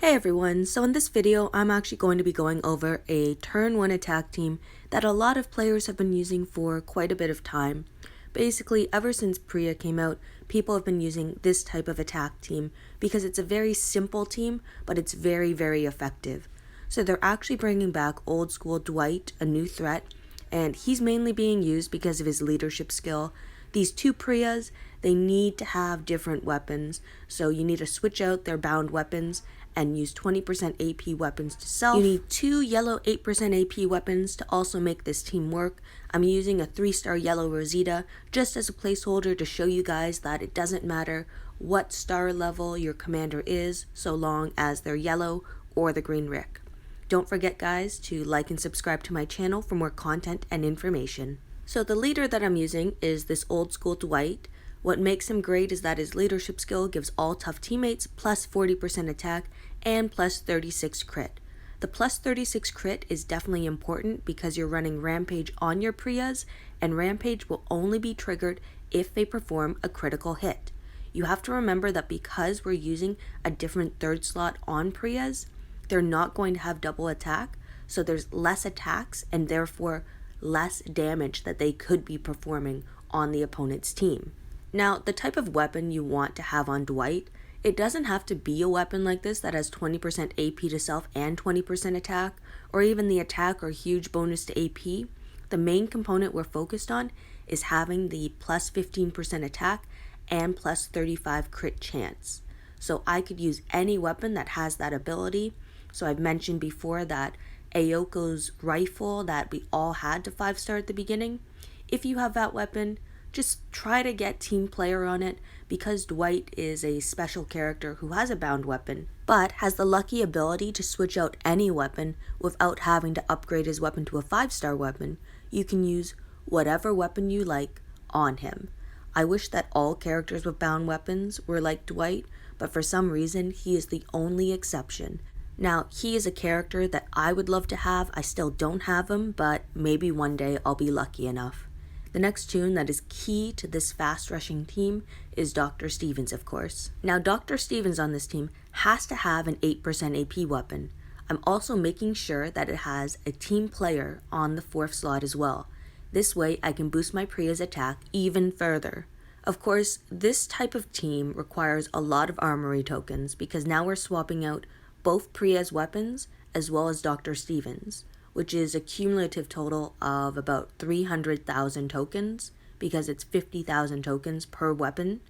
Hey everyone, so in this video I'm actually going to be going over a turn 1 attack team that a lot of players have been using for quite a bit of time. Basically, ever since Priya came out, people have been using this type of attack team because it's a very simple team, but it's very effective. So they're actually bringing back old school Dwight, a new threat, and he's mainly being used because of his leadership skill. These two Priyas, they need to have different weapons, so you need to switch out their bound weapons and use 20% AP weapons to self. You need two yellow 8% AP weapons to also make this team work. I'm using a 3-star yellow Rosita just as a placeholder to show you guys that it doesn't matter what star level your commander is so long as they're yellow or the green Rick. Don't forget guys to like and subscribe to my channel for more content and information. So the leader that I'm using is this old school Dwight. What makes him great is that his leadership skill gives all tough teammates plus 40% attack and plus 36 crit. The plus 36 crit is definitely important because you're running Rampage on your Priyas, and Rampage will only be triggered if they perform a critical hit. You have to remember that because we're using a different third slot on Priyas, they're not going to have double attack, so there's less attacks and therefore less damage that they could be performing on the opponent's team. Now, the type of weapon you want to have on Dwight, it doesn't have to be a weapon like this that has 20% AP to self and 20% attack, or even the attack or huge bonus to AP. The main component we're focused on is having the plus 15% attack and plus 35 crit chance. So I could use any weapon that has that ability. So I've mentioned before that Ayoko's rifle that we all had to 5-star at the beginning. If you have that weapon, just try to get team player on it because Dwight is a special character who has a bound weapon, but has the lucky ability to switch out any weapon without having to upgrade his weapon to a 5-star weapon. You can use whatever weapon you like on him. I wish that all characters with bound weapons were like Dwight, but for some reason he is the only exception. Now, he is a character that I would love to have. I still don't have him, but maybe one day I'll be lucky enough. The next toon that is key to this fast rushing team is Dr. Stevens, of course. Now, Dr. Stevens on this team has to have an 8% AP weapon. I'm also making sure that it has a team player on the 4th slot as well. This way I can boost my Priya's attack even further. Of course, this type of team requires a lot of armory tokens because now we're swapping out both Priya's weapons as well as Dr. Stevens, which is a cumulative total of about 300,000 tokens because it's 50,000 tokens per weapon,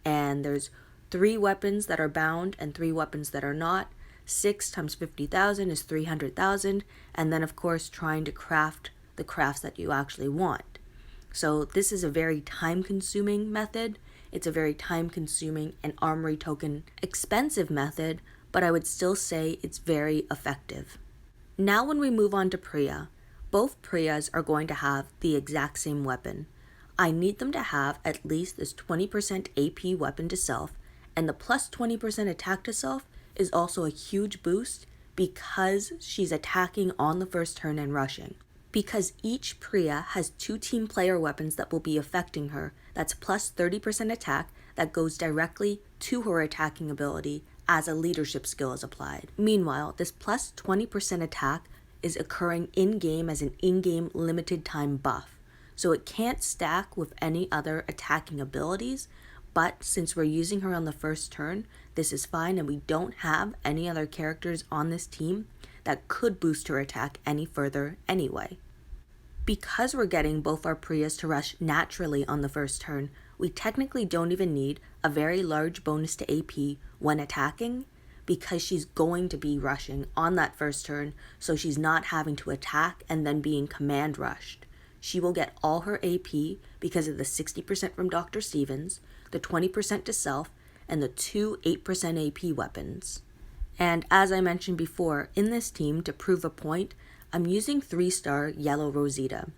and there's 3 weapons that are bound and 3 weapons that are not. 6 times 50,000 is 300,000, and then of course trying to craft the crafts that you actually want. So this is a very time-consuming method. It's a very time-consuming and armory token expensive method, but I would still say it's very effective. Now when we move on to Priya, both Priyas are going to have the exact same weapon. I need them to have at least this 20% AP weapon to self, and the plus 20% attack to self is also a huge boost because she's attacking on the first turn and rushing. Because each Priya has 2 team player weapons that will be affecting her, that's plus 30% attack that goes directly to her attacking ability as a leadership skill is applied. Meanwhile, this plus 20% attack is occurring in-game as an in-game limited time buff. So it can't stack with any other attacking abilities, but since we're using her on the first turn, this is fine and we don't have any other characters on this team that could boost her attack any further anyway. Because we're getting both our Priyas to rush naturally on the first turn, we technically don't even need a very large bonus to AP when attacking because she's going to be rushing on that first turn, so she's not having to attack and then being command rushed. She will get all her AP because of the 60% from Dr. Stevens, the 20% to self, and the 2 8% AP weapons. And as I mentioned before, in this team, to prove a point, I'm using 3-star yellow Rosita.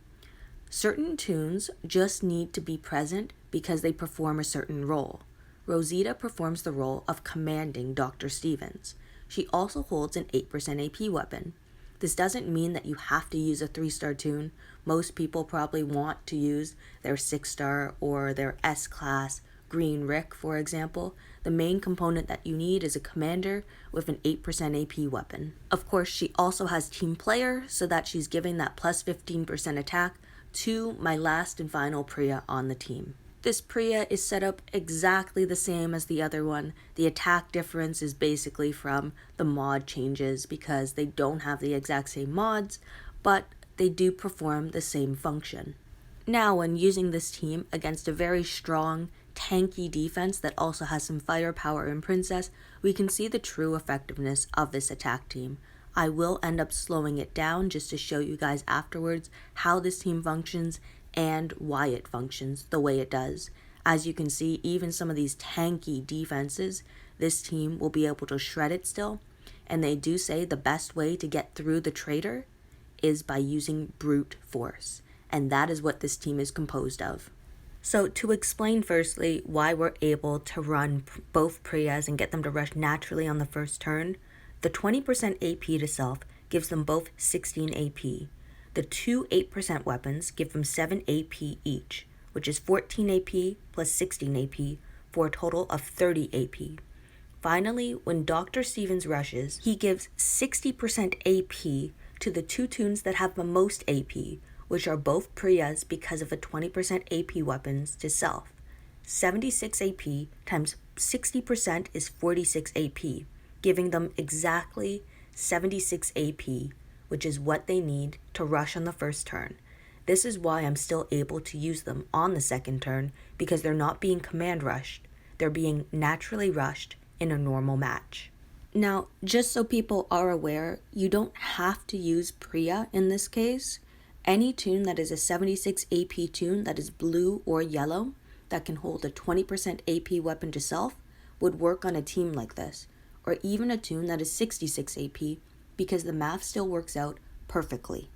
Certain toons just need to be present because they perform a certain role. Rosita performs the role of commanding Dr. Stevens. She also holds an 8% AP weapon. This doesn't mean that you have to use a 3-star toon. Most people probably want to use their 6-star or their S-class Green Rick, for example, the main component that you need is a commander with an 8% AP weapon. Of course, she also has team player, so that she's giving that plus 15% attack to my last and final Priya on the team. This Priya is set up exactly the same as the other one. The attack difference is basically from the mod changes because they don't have the exact same mods, but they do perform the same function. Now, when using this team against a very strong, tanky defense that also has some firepower in Princess, we can see the true effectiveness of this attack team. I will end up slowing it down just to show you guys afterwards how this team functions and why it functions the way it does. As you can see, even some of these tanky defenses, this team will be able to shred it still, and they do say the best way to get through the traitor is by using brute force, and that is what this team is composed of. So to explain firstly why we're able to run both Priyas and get them to rush naturally on the first turn, the 20% AP to self gives them both 16 AP. The two 8% weapons give them 7 AP each, which is 14 AP plus 16 AP for a total of 30 AP. Finally, when Dr. Stevens rushes, he gives 60% AP to the two toons that have the most AP, which are both Priyas because of the 20% AP weapons to self. 76 AP times 60% is 46 AP, giving them exactly 76 AP, which is what they need to rush on the first turn. This is why I'm still able to use them on the second turn, because they're not being command rushed, they're being naturally rushed in a normal match. Now, just so people are aware, you don't have to use Priya in this case. Any toon that is a 76 AP toon that is blue or yellow that can hold a 20% AP weapon to self would work on a team like this, or even a toon that is 66 AP, because the math still works out perfectly.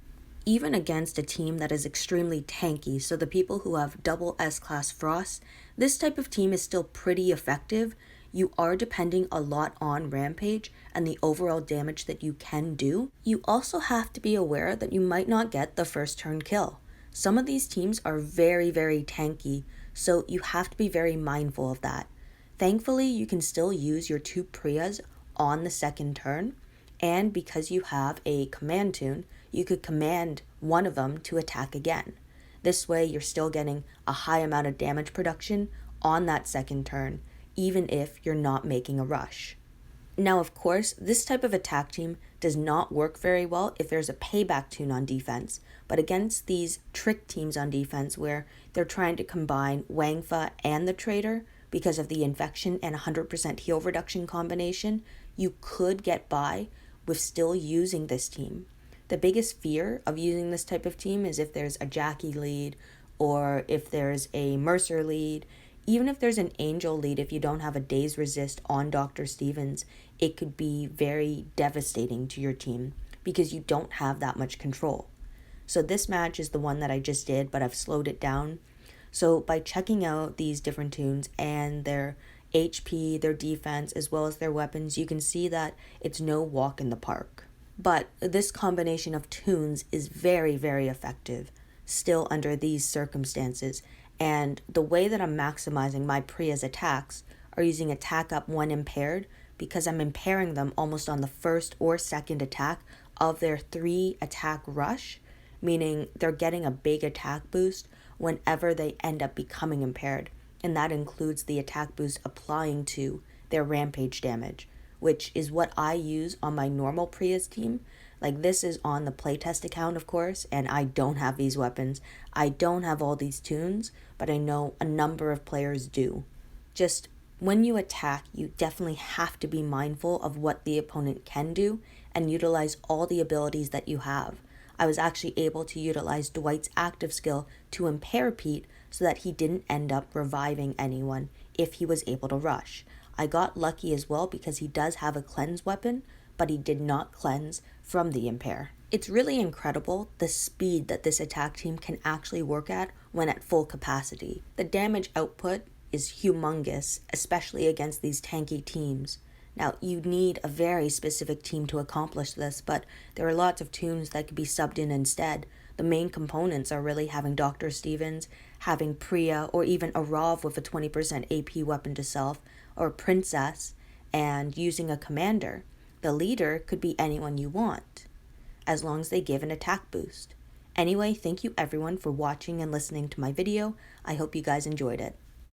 Even against a team that is extremely tanky, so the people who have double S-class Frost, this type of team is still pretty effective. You are depending a lot on Rampage and the overall damage that you can do. You also have to be aware that you might not get the first turn kill. Some of these teams are very, very tanky, so you have to be very mindful of that. Thankfully, you can still use your two Priyas on the second turn, and because you have a command toon, you could command one of them to attack again. This way, you're still getting a high amount of damage production on that second turn, even if you're not making a rush. Now, of course, this type of attack team does not work very well if there's a payback toon on defense, but against these trick teams on defense where they're trying to combine Wangfa and the traitor because of the infection and 100% heal reduction combination, you could get by with still using this team. The biggest fear of using this type of team is if there's a Jacki lead or if there's a Mercer lead. Even if there's an Angel lead, if you don't have a daze resist on Dr. Stevens, it could be very devastating to your team because you don't have that much control. So this match is the one that I just did, but I've slowed it down. So by checking out these different toons and their HP, their defense, as well as their weapons, you can see that it's no walk in the park. But this combination of toons is very, very effective, still under these circumstances. And the way that I'm maximizing my Priya's attacks are using attack up when impaired, because I'm impairing them almost on the first or second attack of their 3 attack rush, meaning they're getting a big attack boost whenever they end up becoming impaired. And that includes the attack boost applying to their rampage damage, which is what I use on my normal Priya's team. Like, this is on the playtest account, of course, and I don't have these weapons. I don't have all these toons, but I know a number of players do. Just when you attack, you definitely have to be mindful of what the opponent can do and utilize all the abilities that you have. I was actually able to utilize Dwight's active skill to impair Pete so that he didn't end up reviving anyone if he was able to rush. I got lucky as well because he does have a cleanse weapon, but he did not cleanse from the impair. It's really incredible the speed that this attack team can actually work at when at full capacity. The damage output is humongous, especially against these tanky teams. Now, you need a very specific team to accomplish this, but there are lots of toons that could be subbed in instead. The main components are really having Dr. Stevens, having Priya or even a Rav with a 20% AP weapon to self, or Princess, and using a commander. The leader could be anyone you want, as long as they give an attack boost. Anyway, thank you everyone for watching and listening to my video. I hope you guys enjoyed it.